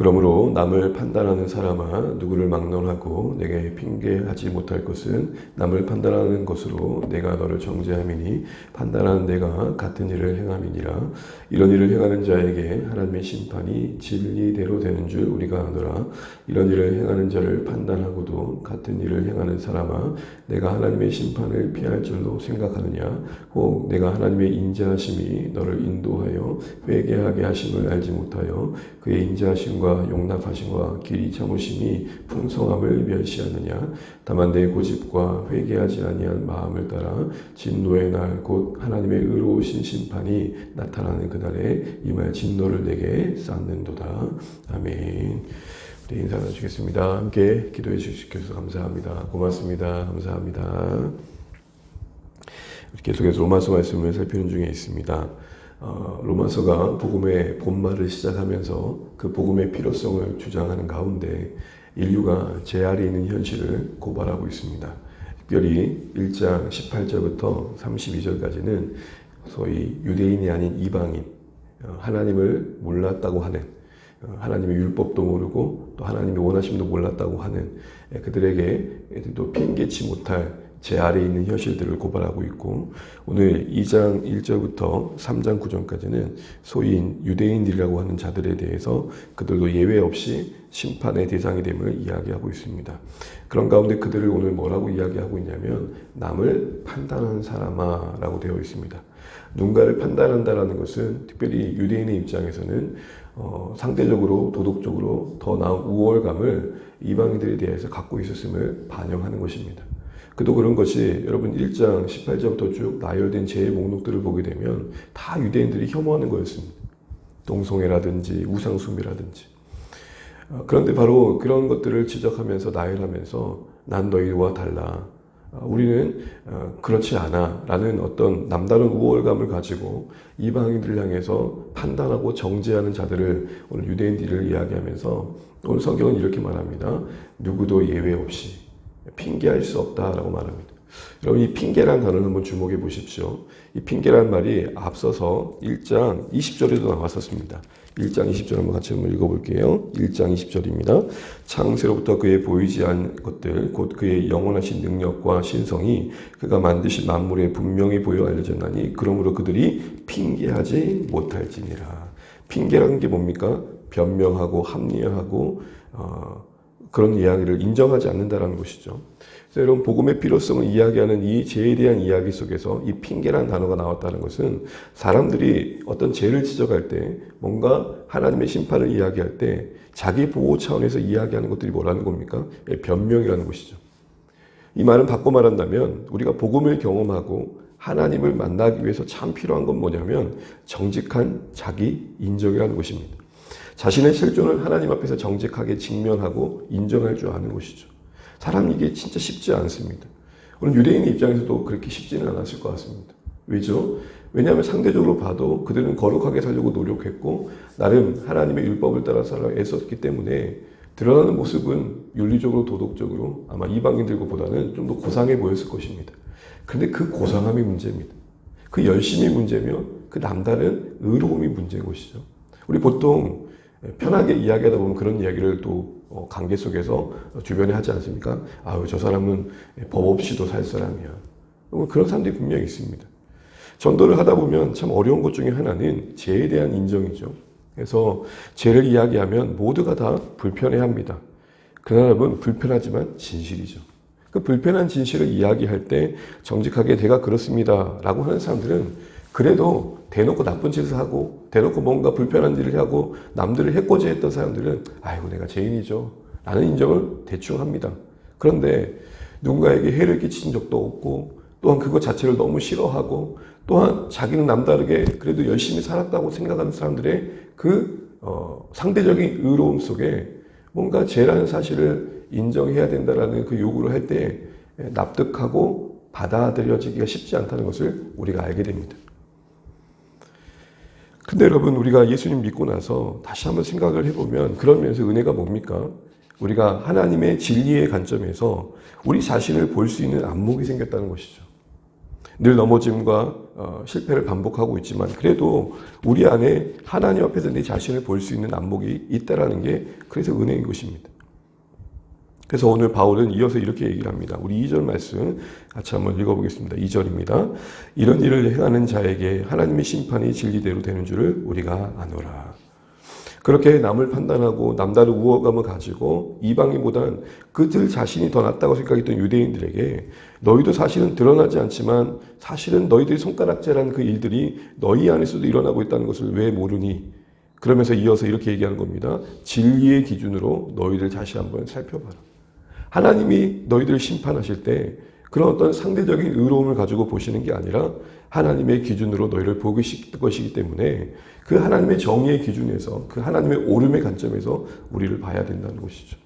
그러므로 남을 판단하는 사람아 누구를 막론하고 내게 핑계하지 못할 것은 남을 판단하는 것으로 내가 너를 정죄함이니 판단하는 내가 같은 일을 행함이니라. 이런 일을 행하는 자에게 하나님의 심판이 진리대로 되는 줄 우리가 아노라. 이런 일을 행하는 자를 판단하고도 같은 일을 행하는 사람아 내가 하나님의 심판을 피할 줄로 생각하느냐. 혹 내가 하나님의 인자하심이 너를 인도하여 회개하게 하심을 알지 못하여 그의 인자하심과 용납하심과 길이 참으심이 풍성함을 멸시하느냐. 다만 내 고집과 회개하지 아니한 마음을 따라 진노의 날 곧 하나님의 의로우신 심판이 나타나는 그날에 임할 진노를 내게 쌓는도다. 아멘. 우리 인사 나누시겠습니다. 함께 기도해 주셔서 감사합니다. 고맙습니다. 감사합니다. 계속해서 로마서 말씀을 살피는 중에 있습니다. 로마서가 복음의 본말을 시작하면서 그 복음의 필요성을 주장하는 가운데 인류가 죄 아래 있는 현실을 고발하고 있습니다. 특별히 1장 18절부터 32절까지는 소위 유대인이 아닌 이방인, 하나님을 몰랐다고 하는, 하나님의 율법도 모르고 또 하나님의 원하심도 몰랐다고 하는 그들에게 또 핑계치 못할 제 아래에 있는 현실들을 고발하고 있고, 오늘 2장 1절부터 3장 9절까지는 소위 유대인들이라고 하는 자들에 대해서 그들도 예외 없이 심판의 대상이 됨을 이야기하고 있습니다. 그런 가운데 그들을 오늘 뭐라고 이야기하고 있냐면 남을 판단하는 사람아 라고 되어 있습니다. 누군가를 판단한다는 것은 특별히 유대인의 입장에서는 상대적으로 도덕적으로 더 나은 우월감을 이방인들에 대해서 갖고 있었음을 반영하는 것입니다. 그도 그런 것이 여러분 1장 18절부터 쭉 나열된 죄의 목록들을 보게 되면 다 유대인들이 혐오하는 거였습니다. 동성애라든지 우상숭배라든지. 그런데 바로 그런 것들을 지적하면서 나열하면서 난 너희와 달라. 우리는 그렇지 않아 라는 어떤 남다른 우월감을 가지고 이방인들을 향해서 판단하고 정죄하는 자들을 오늘 유대인들을 이야기하면서 오늘 성경은 이렇게 말합니다. 누구도 예외 없이 핑계할 수 없다라고 말합니다. 여러분 이 핑계라는 단어를 한번 주목해 보십시오. 이 핑계라는 말이 앞서서 1장 20절에도 나왔었습니다. 1장 20절 한번 같이 한번 읽어볼게요. 1장 20절입니다. 창세로부터 그의 보이지 않은 것들 곧 그의 영원하신 능력과 신성이 그가 만드신 만물에 분명히 보여 알려졌나니 그러므로 그들이 핑계하지 못할지니라. 핑계라는 게 뭡니까? 변명하고 합리화하고 그런 이야기를 인정하지 않는다는 것이죠. 그래서 여러분 복음의 필요성을 이야기하는 이 죄에 대한 이야기 속에서 이 핑계라는 단어가 나왔다는 것은 사람들이 어떤 죄를 지적할 때 뭔가 하나님의 심판을 이야기할 때 자기 보호 차원에서 이야기하는 것들이 뭐라는 겁니까? 변명이라는 것이죠. 이 말은 바꿔 말한다면 우리가 복음을 경험하고 하나님을 만나기 위해서 참 필요한 건 뭐냐면 정직한 자기 인정이라는 것입니다. 자신의 실존을 하나님 앞에서 정직하게 직면하고 인정할 줄 아는 것이죠. 사람 이게 진짜 쉽지 않습니다. 오늘 유대인의 입장에서도 그렇게 쉽지는 않았을 것 같습니다. 왜죠? 왜냐하면 상대적으로 봐도 그들은 거룩하게 살려고 노력했고 나름 하나님의 율법을 따라 살아 애썼기 때문에 드러나는 모습은 윤리적으로 도덕적으로 아마 이방인들보다는 좀 더 고상해 보였을 것입니다. 그런데 그 고상함이 문제입니다. 그 열심이 문제며 그 남다른 의로움이 문제인 것이죠. 우리 보통 편하게 이야기하다 보면 그런 이야기를 또 관계 속에서 주변에 하지 않습니까? 아유, 저 사람은 법 없이도 살 사람이야. 그런 사람들이 분명히 있습니다. 전도를 하다 보면 참 어려운 것 중에 하나는 죄에 대한 인정이죠. 그래서 죄를 이야기하면 모두가 다 불편해합니다. 그러나 불편하지만 진실이죠. 그 불편한 진실을 이야기할 때 정직하게 내가 그렇습니다 라고 하는 사람들은 그래도 대놓고 나쁜 짓을 하고 대놓고 뭔가 불편한 일을 하고 남들을 해코지했던 사람들은 아이고 내가 죄인이죠 라는 인정을 대충 합니다. 그런데 누군가에게 해를 끼친 적도 없고 또한 그것 자체를 너무 싫어하고 또한 자기는 남다르게 그래도 열심히 살았다고 생각하는 사람들의 그 상대적인 의로움 속에 뭔가 죄라는 사실을 인정해야 된다라는 그 요구를 할 때 납득하고 받아들여지기가 쉽지 않다는 것을 우리가 알게 됩니다. 근데 여러분 우리가 예수님 믿고 나서 다시 한번 생각을 해보면 그런 면에서 은혜가 뭡니까? 우리가 하나님의 진리의 관점에서 우리 자신을 볼 수 있는 안목이 생겼다는 것이죠. 늘 넘어짐과 실패를 반복하고 있지만 그래도 우리 안에 하나님 앞에서 내 자신을 볼 수 있는 안목이 있다라는 게 그래서 은혜인 것입니다. 그래서 오늘 바울은 이어서 이렇게 얘기를 합니다. 우리 2절 말씀 같이 한번 읽어보겠습니다. 2절입니다. 이런 일을 행하는 자에게 하나님의 심판이 진리대로 되는 줄을 우리가 아노라. 그렇게 남을 판단하고 남다른 우월감을 가지고 이방인보단 그들 자신이 더 낫다고 생각했던 유대인들에게 너희도 사실은 드러나지 않지만 사실은 너희들이 손가락질하는 그 일들이 너희 안에서도 일어나고 있다는 것을 왜 모르니? 그러면서 이어서 이렇게 얘기하는 겁니다. 진리의 기준으로 너희들 다시 한번 살펴봐라. 하나님이 너희들을 심판하실 때 그런 어떤 상대적인 의로움을 가지고 보시는 게 아니라 하나님의 기준으로 너희를 보실 것이기 때문에 그 하나님의 정의의 기준에서 그 하나님의 옳음의 관점에서 우리를 봐야 된다는 것이죠.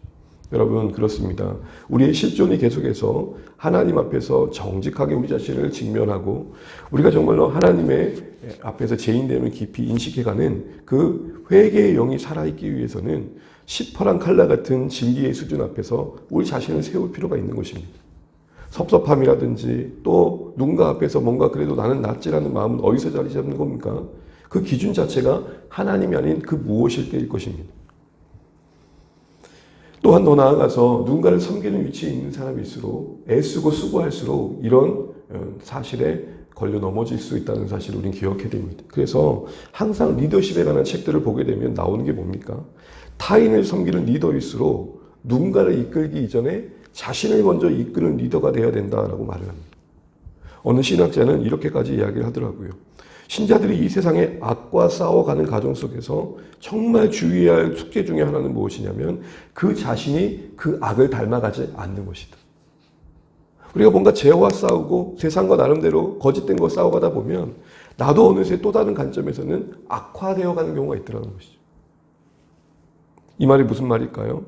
여러분 그렇습니다. 우리의 실존이 계속해서 하나님 앞에서 정직하게 우리 자신을 직면하고 우리가 정말로 하나님의 앞에서 죄인됨을 깊이 인식해가는 그 회개의 영이 살아있기 위해서는 시퍼런 칼라 같은 진리의 수준 앞에서 우리 자신을 세울 필요가 있는 것입니다. 섭섭함이라든지 또 누군가 앞에서 뭔가 그래도 나는 낫지라는 마음은 어디서 자리 잡는 겁니까? 그 기준 자체가 하나님이 아닌 그 무엇일 때일 것입니다. 또한 더 나아가서 누군가를 섬기는 위치에 있는 사람일수록 애쓰고 수고할수록 이런 사실에 걸려 넘어질 수 있다는 사실을 우리는 기억해야 됩니다. 그래서 항상 리더십에 관한 책들을 보게 되면 나오는 게 뭡니까? 타인을 섬기는 리더일수록 누군가를 이끌기 이전에 자신을 먼저 이끄는 리더가 되어야 된다라고 말을 합니다. 어느 신학자는 이렇게까지 이야기를 하더라고요. 신자들이 이 세상의 악과 싸워가는 과정 속에서 정말 주의해야 할 숙제 중에 하나는 무엇이냐면 그 자신이 그 악을 닮아가지 않는 것이다. 우리가 뭔가 죄와 싸우고 세상과 나름대로 거짓된 거 싸워가다 보면 나도 어느새 또 다른 관점에서는 악화되어가는 경우가 있더라는 것이죠. 이 말이 무슨 말일까요?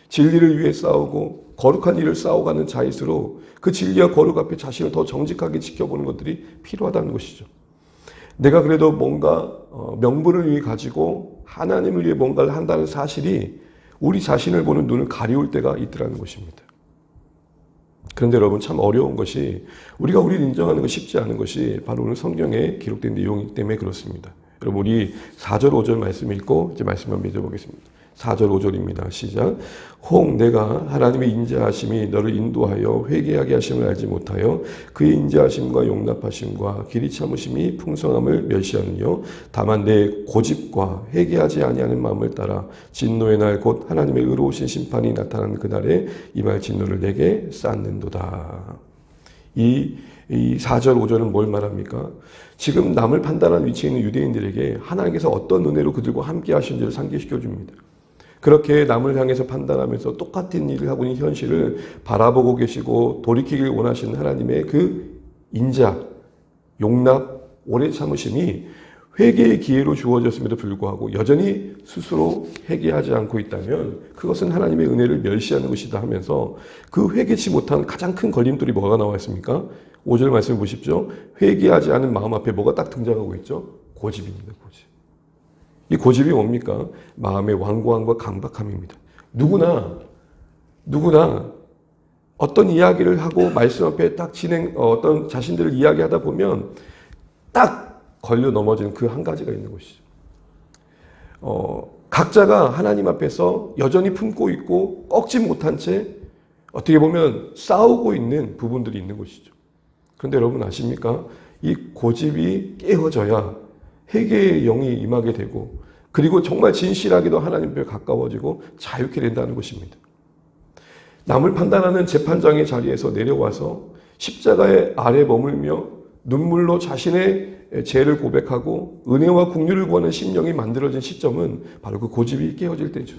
진리를 위해 싸우고 거룩한 일을 싸워가는 자일수록 그 진리와 거룩 앞에 자신을 더 정직하게 지켜보는 것들이 필요하다는 것이죠. 내가 그래도 뭔가 명분을 위해 가지고 하나님을 위해 뭔가를 한다는 사실이 우리 자신을 보는 눈을 가리울 때가 있더라는 것입니다. 그런데 여러분 참 어려운 것이 우리가 우리를 인정하는 것이 쉽지 않은 것이 바로 오늘 성경에 기록된 내용이기 때문에 그렇습니다. 여러분 우리 4절 5절 말씀 읽고 이제 말씀을 맺어보겠습니다. 4절 5절입니다. 시작. 혹 내가 하나님의 인자하심이 너를 인도하여 회개하게 하심을 알지 못하여 그의 인자하심과 용납하심과 길이 참으심이 풍성함을 멸시하느뇨 다만 내 고집과 회개하지 아니하는 마음을 따라 진노의 날 곧 하나님의 의로우신 심판이 나타나는 그날에 임할 진노를 내게 쌓는도다. 이 4절 5절은 뭘 말합니까? 지금 남을 판단하는 위치에 있는 유대인들에게 하나님께서 어떤 은혜로 그들과 함께 하신지를 상기시켜 줍니다. 그렇게 남을 향해서 판단하면서 똑같은 일을 하고 있는 현실을 바라보고 계시고 돌이키길 원하시는 하나님의 그 인자, 용납, 오래 참으심이 회개의 기회로 주어졌음에도 불구하고 여전히 스스로 회개하지 않고 있다면 그것은 하나님의 은혜를 멸시하는 것이다 하면서 그 회개치 못한 가장 큰 걸림돌이 뭐가 나와 있습니까? 5절 말씀을 보십시오. 회개하지 않은 마음 앞에 뭐가 딱 등장하고 있죠? 고집입니다. 고집. 이 고집이 뭡니까? 마음의 완고함과 강박함입니다. 누구나 어떤 이야기를 하고 말씀 앞에 딱 어떤 자신들을 이야기하다 보면 딱 걸려 넘어지는 그 한 가지가 있는 것이죠. 각자가 하나님 앞에서 여전히 품고 있고 꺾지 못한 채 어떻게 보면 싸우고 있는 부분들이 있는 것이죠. 그런데 여러분 아십니까? 이 고집이 깨어져야 회개의 영이 임하게 되고 그리고 정말 진실하게도 하나님 앞에 가까워지고 자유케 된다는 것입니다. 남을 판단하는 재판장의 자리에서 내려와서 십자가의 아래 머물며 눈물로 자신의 죄를 고백하고 은혜와 긍휼을 구하는 심령이 만들어진 시점은 바로 그 고집이 깨어질 때죠.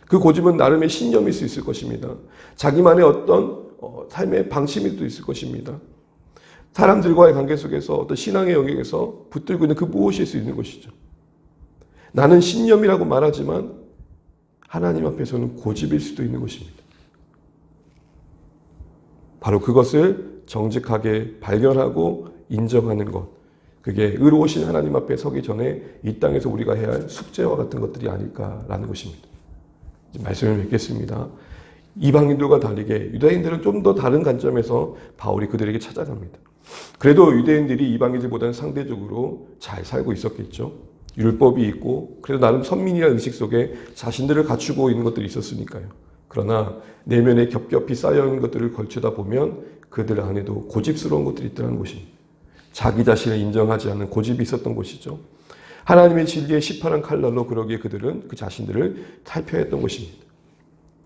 그 고집은 나름의 신념일 수 있을 것입니다. 자기만의 어떤 삶의 방침일 수도 있을 것입니다. 사람들과의 관계 속에서 어떤 신앙의 영역에서 붙들고 있는 그 무엇일 수 있는 것이죠. 나는 신념이라고 말하지만 하나님 앞에서는 고집일 수도 있는 것입니다. 바로 그것을 정직하게 발견하고 인정하는 것. 그게 의로우신 하나님 앞에 서기 전에 이 땅에서 우리가 해야 할 숙제와 같은 것들이 아닐까라는 것입니다. 이제 말씀을 맺겠습니다. 이방인들과 다르게 유다인들은 좀 더 다른 관점에서 바울이 그들에게 찾아갑니다. 그래도 유대인들이 이방인들보다는 상대적으로 잘 살고 있었겠죠. 율법이 있고 그래도 나름 선민이라는 의식 속에 자신들을 갖추고 있는 것들이 있었으니까요. 그러나 내면에 겹겹이 쌓여있는 것들을 걸치다 보면 그들 안에도 고집스러운 것들이 있다는 것입니다. 자기 자신을 인정하지 않는 고집이 있었던 것이죠. 하나님의 진리의 시판한 칼날로 그러기에 그들은 그 자신들을 탈피했던 것입니다.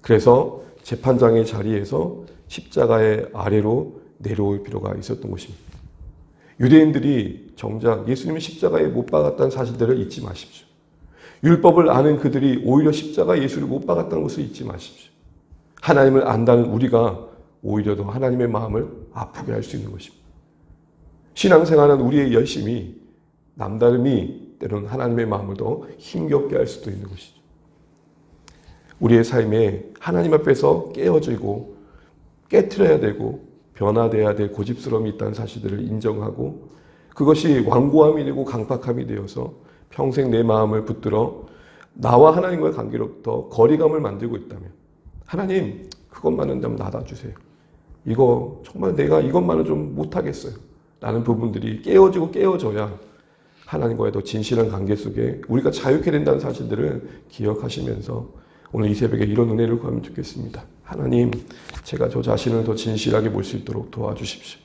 그래서 재판장의 자리에서 십자가의 아래로 내려올 필요가 있었던 것입니다. 유대인들이 정작 예수님이 십자가에 못 박았다는 사실들을 잊지 마십시오. 율법을 아는 그들이 오히려 십자가에 예수를 못 박았다는 것을 잊지 마십시오. 하나님을 안다는 우리가 오히려 더 하나님의 마음을 아프게 할 수 있는 것입니다. 신앙생활은 우리의 열심이 남다름이 때로는 하나님의 마음을 더 힘겹게 할 수도 있는 것이죠. 우리의 삶에 하나님 앞에서 깨어지고 깨트려야 되고 변화돼야 될 고집스러움이 있다는 사실들을 인정하고 그것이 완고함이 되고 강팍함이 되어서 평생 내 마음을 붙들어 나와 하나님과의 관계로부터 거리감을 만들고 있다면 하나님 그것만은 좀 놔둬주세요. 이거 정말 내가 이것만은 좀 못하겠어요. 라는 부분들이 깨어지고 깨어져야 하나님과의 더 진실한 관계 속에 우리가 자유케 된다는 사실들을 기억하시면서 오늘 이 새벽에 이런 은혜를 구하면 좋겠습니다. 하나님, 제가 저 자신을 더 진실하게 볼 수 있도록 도와주십시오.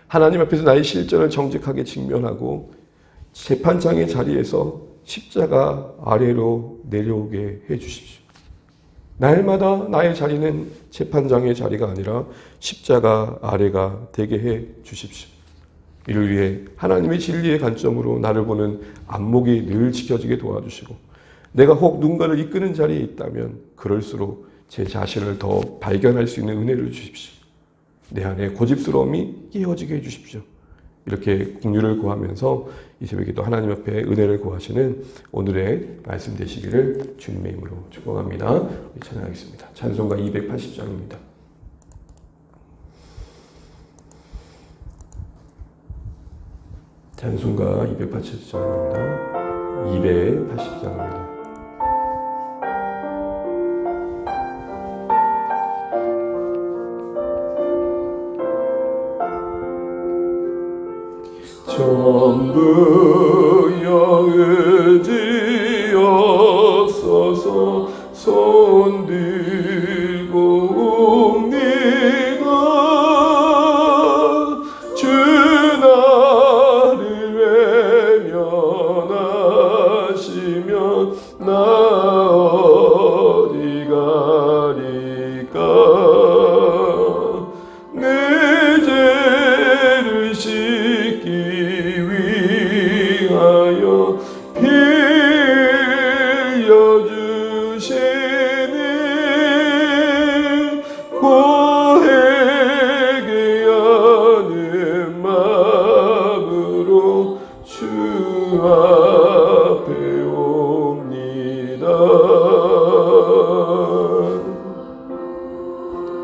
하나님 앞에서 나의 실전을 정직하게 직면하고 재판장의 자리에서 십자가 아래로 내려오게 해주십시오. 날마다 나의 자리는 재판장의 자리가 아니라 십자가 아래가 되게 해 주십시오. 이를 위해 하나님의 진리의 관점으로 나를 보는 안목이 늘 지켜지게 도와주시고 내가 혹 누군가를 이끄는 자리에 있다면 그럴수록 제 자신을 더 발견할 수 있는 은혜를 주십시오. 내 안에 고집스러움이 깨어지게 해주십시오. 이렇게 긍휼을 구하면서 이 새벽에 또 하나님 앞에 은혜를 구하시는 오늘의 말씀 되시기를 주님의 이름으로 축복합니다. 우리 찬양하겠습니다. 찬송가 280장입니다. 찬송가 280장입니다. 280장입니다. 전부 영의지옵소서 손 들고 옵니다. 주 나를 외면하시면 나 어디 가리까. 내 죄를 씻기 위하여 피 흘려주시니 고회개하는 마음으로 주 앞에 옵니다.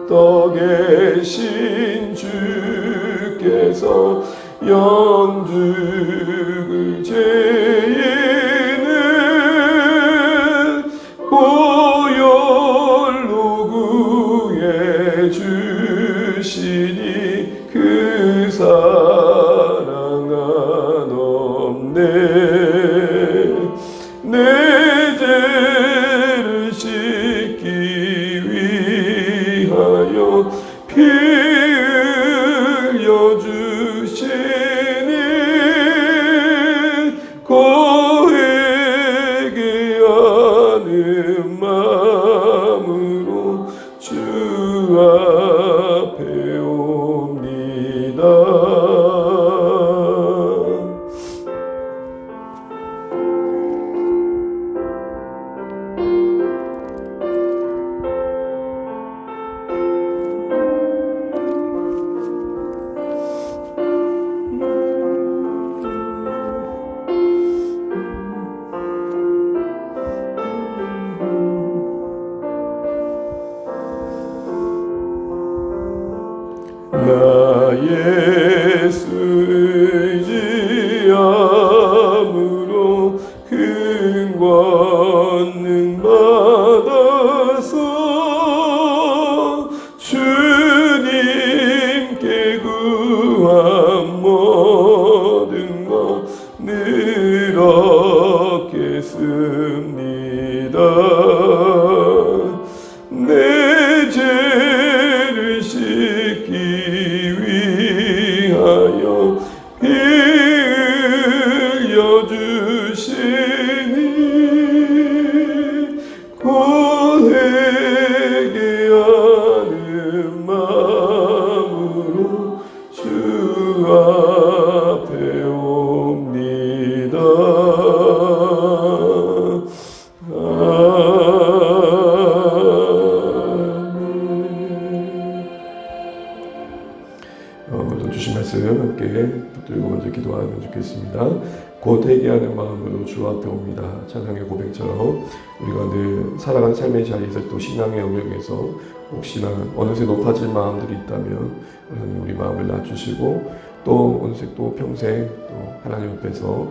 떠 계신 주께서 영죽을 죄인을 보혈로 구해 주시니 그 사랑은 없네. 내 죄를 씻기 위하여 피 흘려주시니 고회개하는 마음으로 주 앞에 옵니다. 나 예수 의지함으로 큰 권능 받아서 주님께 구함 기도하면 좋겠습니다. 곧 회개하는 마음으로 주 앞에 옵니다. 찬양의 고백처럼 우리가 늘 살아간 삶의 자리에서 또 신앙의 영역에서 혹시나 어느새 높아질 마음들이 있다면 하나님 우리 마음을 낮추시고 또 어느새 또 평생 또 하나님 앞에서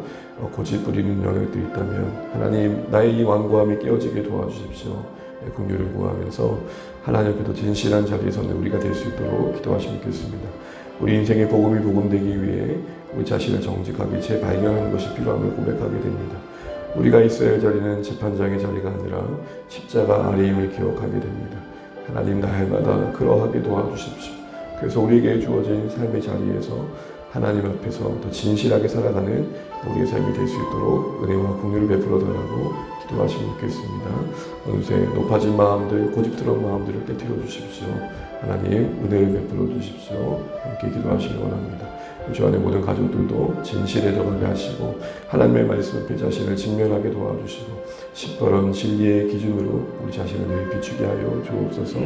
고집 부리는 영역들이 있다면 하나님 나의 이 완고함이 깨어지게 도와주십시오. 긍휼을 구하면서 하나님 앞에 더 진실한 자리에서는 우리가 될 수 있도록 기도하시면 좋겠습니다. 우리 인생의 복음이 복음되기 위해 우리 자신을 정직하게 재발견하는 것이 필요함을 고백하게 됩니다. 우리가 있어야 할 자리는 재판장의 자리가 아니라 십자가 아래임을 기억하게 됩니다. 하나님 날마다 그러하게 도와주십시오. 그래서 우리에게 주어진 삶의 자리에서 하나님 앞에서 더 진실하게 살아가는 우리의 삶이 될 수 있도록 은혜와 긍휼을 베풀어 달라고 기도하시면 좋겠습니다. 어느새 높아진 마음들, 고집스러운 마음들을 깨뜨려 주십시오. 하나님 은혜를 베풀어 주십시오. 함께 기도하시기 원합니다. 주 안에 모든 가족들도 진실해져가게 하시고 하나님의 말씀 앞에 자신을 직면하게 도와주시고 시퍼런 진리의 기준으로 우리 자신을 늘 비추게 하여 주옵소서.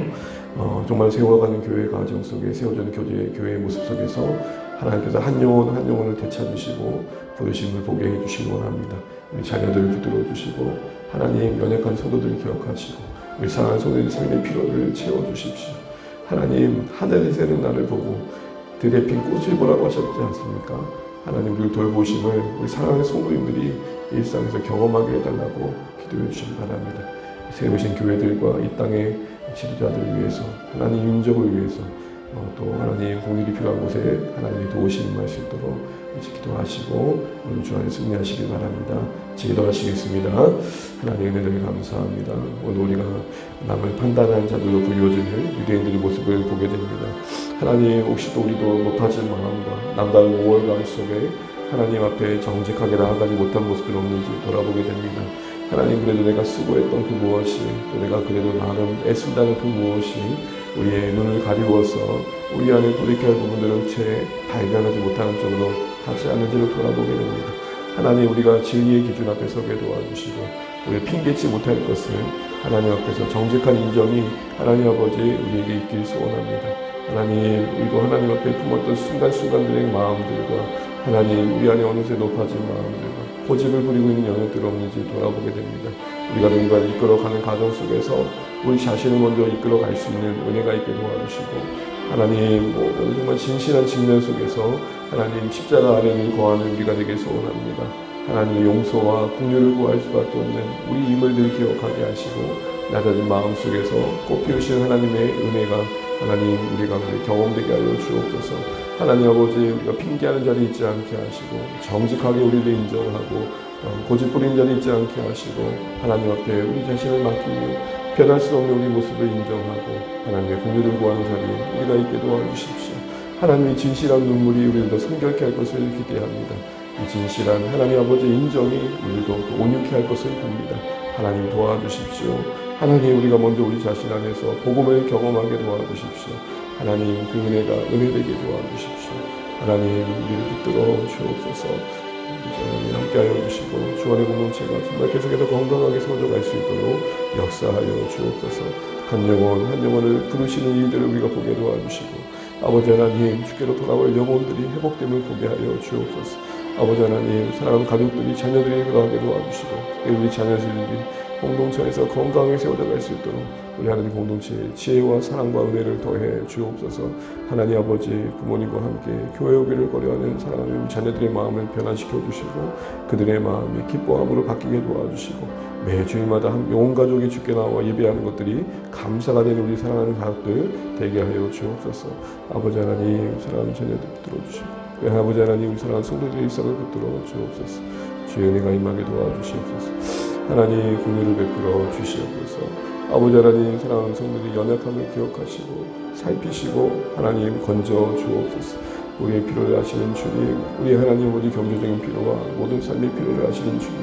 정말 세워가는 교회 가정 속에 세워지는 교회의 모습 속에서 하나님께서 한 영혼 한 영혼을 되찾으시고 부르심을 보게 해주시기 원합니다. 우리 자녀들을 붙들어 주시고 하나님 연약한 성도들을 기억하시고 우리 사랑하는 성도들의 삶의 필요를 채워주십시오. 하나님 하늘에 새는 나를 보고 들에 핀 꽃을 보라고 하셨지 않습니까? 하나님 우리를 돌보심을 우리 사랑하는 성도님들이 일상에서 경험하게 해달라고 기도해 주시기 바랍니다. 세우신 교회들과 이 땅의 지도자들을 위해서 하나님 인적을 위해서 또 하나님 공일이 필요한 곳에 하나님의 도우심을 할 수 있도록 기도하시고 오늘 주 안에 승리하시길 바랍니다. 기도하시겠습니다. 하나님 은혜를 감사합니다. 오늘 우리가 남을 판단하는 자들로 불리워지는 유대인들의 모습을 보게 됩니다. 하나님 혹시 또 우리도 높아진 마음과 남다른 5월강 속에 하나님 앞에 정직하게 나아가지 못한 모습이 없는지 돌아보게 됩니다. 하나님 그래도 내가 수고했던 그 무엇이 또 내가 그래도 나름 애쓴다는 그 무엇이 우리의 눈을 가리워서 우리 안에 돌이켜야 할 부분들을 채 발견하지 못하는 쪽으로 가지 않는지를 돌아보게 됩니다. 하나님 우리가 진리의 기준 앞에 서게 도와주시고 우리 핑계치 못할 것을 하나님 앞에서 정직한 인정이 하나님 아버지 우리에게 있길 소원합니다. 하나님 우리도 하나님 앞에 품었던 순간순간들의 마음들과 하나님 우리 안에 어느새 높아진 마음들과 고집을 부리고 있는 영역들이 없는지 돌아보게 됩니다. 우리가 누군가를 이끌어가는 가정 속에서 우리 자신을 먼저 이끌어갈 수 있는 은혜가 있게 도와주시고 하나님 정말 진실한 직면 속에서 하나님 십자가 아래를 거하는 우리가 되길 소원합니다. 하나님의 용서와 긍휼을 구할 수밖에 없는 우리 임을 늘 기억하게 하시고 낮아진 마음 속에서 꽃피우신 하나님의 은혜가 하나님 우리가 경험되게 하여 주옵소서. 하나님 아버지 우리가 핑계하는 자리 있지 않게 하시고 정직하게 우리를 인정하고 고집 부린 자리 있지 않게 하시고 하나님 앞에 우리 자신을 맡기며 변할 수 없는 우리 모습을 인정하고 하나님의 긍휼을 구하는 자리에 우리가 있게 도와주십시오. 하나님의 진실한 눈물이 우리를 더 성결케 할 것을 기대합니다. 이 진실한 하나님 아버지 인정이 우리도 온유케 할 것을 봅니다. 하나님 도와주십시오. 하나님 우리가 먼저 우리 자신 안에서 복음을 경험하게 도와주십시오. 하나님 그 은혜가 은혜되게 도와주십시오. 하나님 우리를 붙들어 주옵소서. 하나님 함께하여 주시고 주 안의 공동체가 정말 계속해서 건강하게 세워져갈 수 있도록 역사하여 주옵소서. 한 영혼 한 영혼을 부르시는 일들을 우리가 보게 도와주시고 아버지 하나님 주께로 돌아올 영혼들이 회복됨을 보게 하여 주옵소서. 아버지 하나님 사랑하는 가족들이 자녀들이 그러하게 도와주시고 우리 자녀들이 공동체에서 건강하게 세워져갈 수 있도록 우리 하나님 공동체의 지혜와 사랑과 은혜를 더해 주옵소서. 하나님 아버지 부모님과 함께 교회 오기를 꺼려하는 사랑하는 자녀들의 마음을 변화시켜 주시고 그들의 마음이 기뻐함으로 바뀌게 도와주시고 매 주일마다 온 가족이 주께 나와 예배하는 것들이 감사가 되는 우리 사랑하는 가족들 되게 하여 주옵소서. 아버지 하나님 사랑하는 자녀들 붙들어 주시고 아버지 하나님 우리 사랑하는 성도들의 일상을 붙들어 주옵소서. 주의 은혜가 임하게 도와주시옵소서. 하나님 긍휼을 베풀어 주시옵소서. 아버지 하나님 사랑하는 성도들의 연약함을 기억하시고 살피시고 하나님 건져 주옵소서. 우리의 필요를 아시는 주님, 우리 하나님 아버지 경제적인 필요와 모든 삶의 필요를 아시는 주님,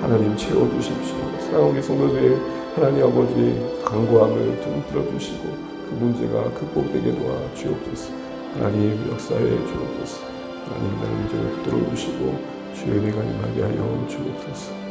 하나님 채워주십시오. 사랑하는 성도들의 하나님 아버지 간구함을 들어 주시고 그 문제가 극복되게 도와 주옵소서. 하나님 역사해 주옵소서. 하나님 나를 인정을 붙들어 주시고 주의 은혜가 임하게 하여 주옵소서.